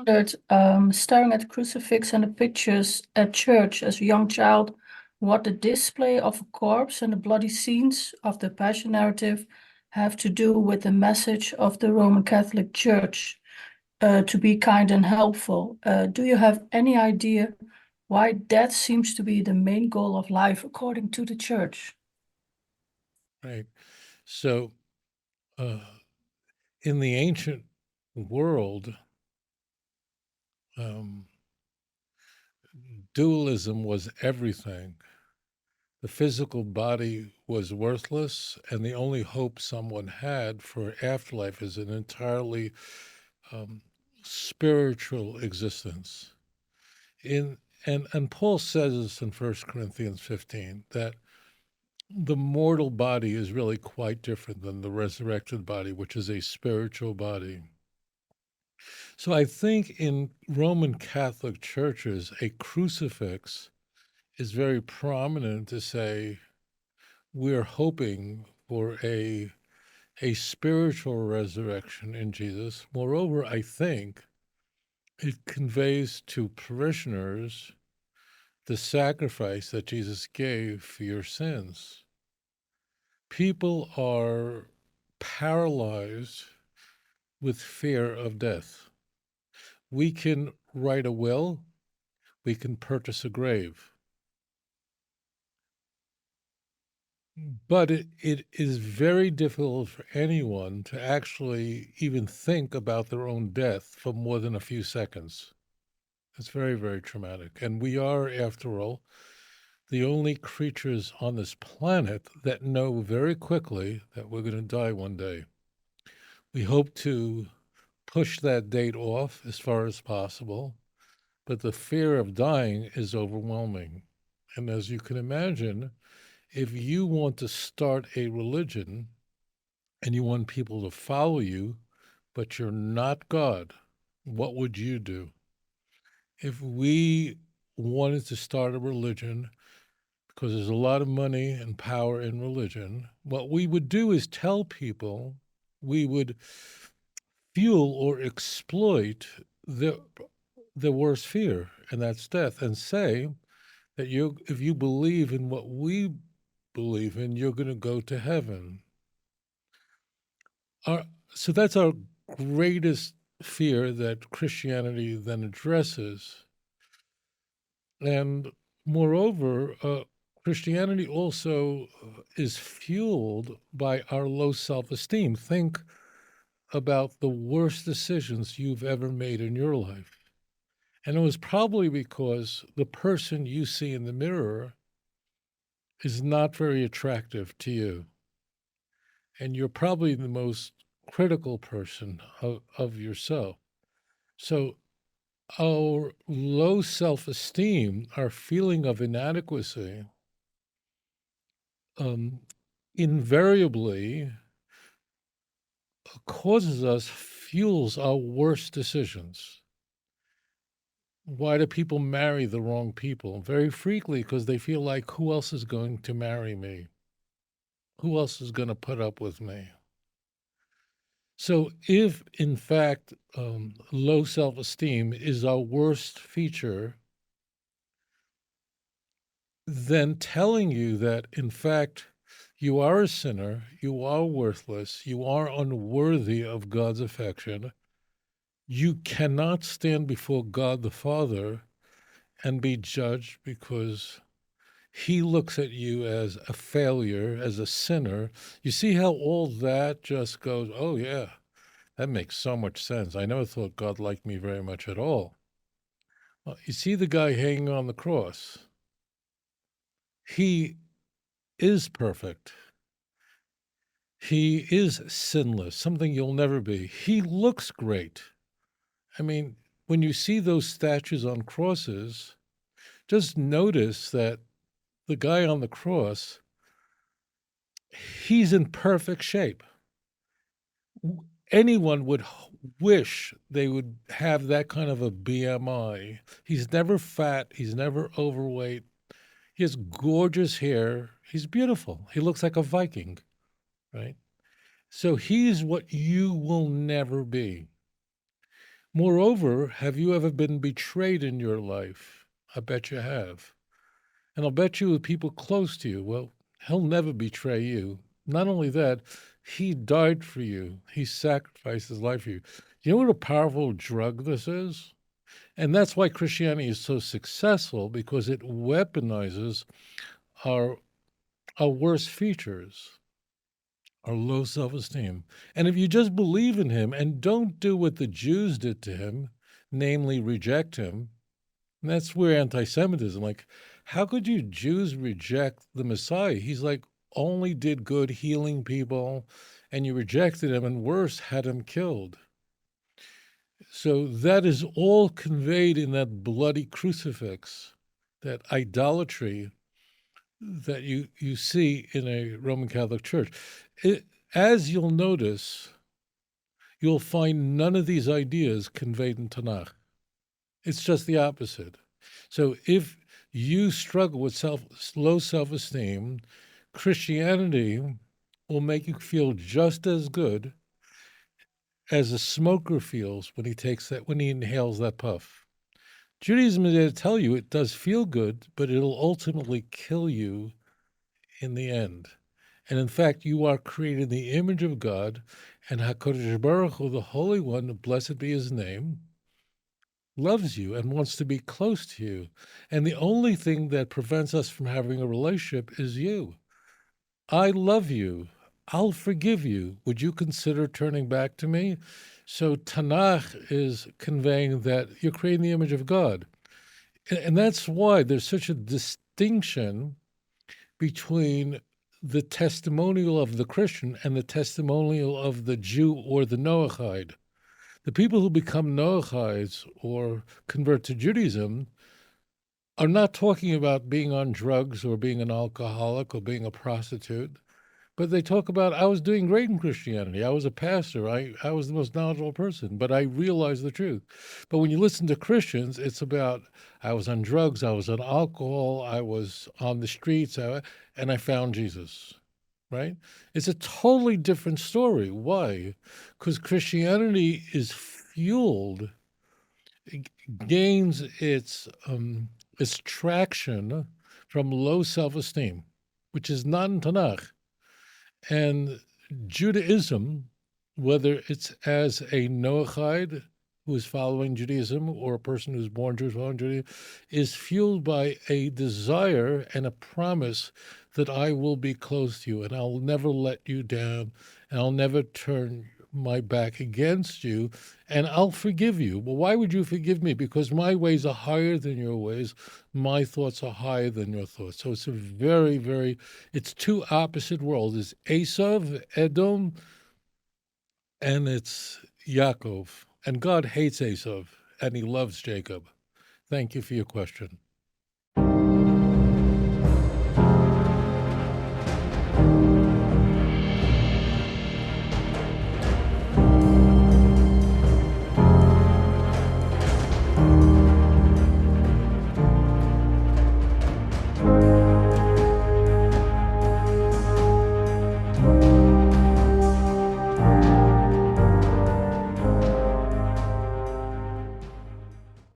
wondered, staring at the crucifix and the pictures at church as a young child, what the display of a corpse and the bloody scenes of the Passion narrative have to do with the message of the Roman Catholic Church, to be kind and helpful. Do you have any idea why that seems to be the main goal of life according to the Church? Right. So, uh, in the ancient world, um, dualism was everything. The physical body was worthless, and the only hope someone had for afterlife is an entirely um, spiritual existence. In and Paul says this in 1 Corinthians 15 that the mortal body is really quite different than the resurrected body, which is a spiritual body. So I think in Roman Catholic churches, a crucifix is very prominent to say we're hoping for a spiritual resurrection in Jesus. Moreover, I think it conveys to parishioners the sacrifice that Jesus gave for your sins. People are paralyzed with fear of death. We can write a will, we can purchase a grave. But it is very difficult for anyone to actually even think about their own death for more than a few seconds. It's very, very traumatic. And we are, after all, the only creatures on this planet that know very quickly that we're going to die one day. We hope to push that date off as far as possible, but the fear of dying is overwhelming. And as you can imagine, if you want to start a religion and you want people to follow you, but you're not God, what would you do? If we wanted to start a religion, because there's a lot of money and power in religion, what we would do is tell people we would fuel or exploit the worst fear, and that's death, and say that if you believe in what we believe in, you're going to go to heaven. Our, so that's our greatest fear that Christianity then addresses. And moreover, Christianity also is fueled by our low self esteem. Think about the worst decisions you've ever made in your life. And it was probably because the person you see in the mirror is not very attractive to you. And you're probably the most critical person of yourself. So our low self esteem, our feeling of inadequacy, um, invariably fuels our worst decisions. Why do people marry the wrong people? Very frequently because they feel like, who else is going to marry me? Who else is going to put up with me? So, if in fact low self esteem is our worst feature, then telling you that in fact you are a sinner, you are worthless, you are unworthy of God's affection, you cannot stand before God the Father and be judged because he looks at you as a failure, as a sinner. You see how all that just goes, oh, yeah, that makes so much sense. I never thought God liked me very much at all. Well, you see the guy hanging on the cross. He is perfect. He is sinless, something you'll never be. He looks great. I mean, when you see those statues on crosses, just notice that the guy on the cross, he's in perfect shape. Anyone would wish they would have that kind of a BMI. He's never fat, he's never overweight. He has gorgeous hair. He's beautiful. He looks like a Viking, right? So he's what you will never be. Moreover, have you ever been betrayed in your life? I bet you have. And I'll bet you with people close to you, well, he'll never betray you. Not only that, he died for you. He sacrificed his life for you. You know what a powerful drug this is? And that's why Christianity is so successful, because it weaponizes our our worst features, our low self-esteem. And if you just believe in him and don't do what the Jews did to him, namely reject him, and that's where anti-Semitism, like, how could you Jews reject the Messiah? He's like only did good healing people, and you rejected him, and worse, had him killed. So that is all conveyed in that bloody crucifix, that idolatry that you see in a Roman Catholic Church. As you'll notice, you'll find none of these ideas conveyed in Tanakh. It's just the opposite. So if you struggle with low self-esteem, Christianity will make you feel just as good as a smoker feels when he inhales that puff. Judaism is there to tell you it does feel good, but it'll ultimately kill you in the end. And in fact, you are created in the image of God, and HaKadosh Baruch Hu, the Holy One, blessed be his name, loves you and wants to be close to you. And the only thing that prevents us from having a relationship is you. I love you. I'll forgive you. Would you consider turning back to me? So Tanakh is conveying that you're creating the image of God. And that's why there's such a distinction between the testimonial of the Christian and the testimonial of the Jew or the Noahide. The people who become Noahides or convert to Judaism are not talking about being on drugs or being an alcoholic or being a prostitute, but they talk about, I was doing great in Christianity. I was a pastor. I was the most knowledgeable person, but I realized the truth. But when you listen to Christians, it's about, I was on drugs, I was on alcohol, I was on the streets, and I found Jesus, right? It's a totally different story. Why? Because Christianity is fueled, it gains its traction from low self-esteem, which is not in Tanakh. And Judaism, whether it's as a Noahide who is following Judaism or a person who's born Jewish following Judaism, is fueled by a desire and a promise that I will be close to you and I'll never let you down and I'll never turn my back against you and I'll forgive you. Well, why would you forgive me? Because my ways are higher than your ways. My thoughts are higher than your thoughts. So it's a very, very, it's two opposite worlds. It's Esav, Edom, and it's Yaakov. And God hates Esav and he loves Jacob. Thank you for your question.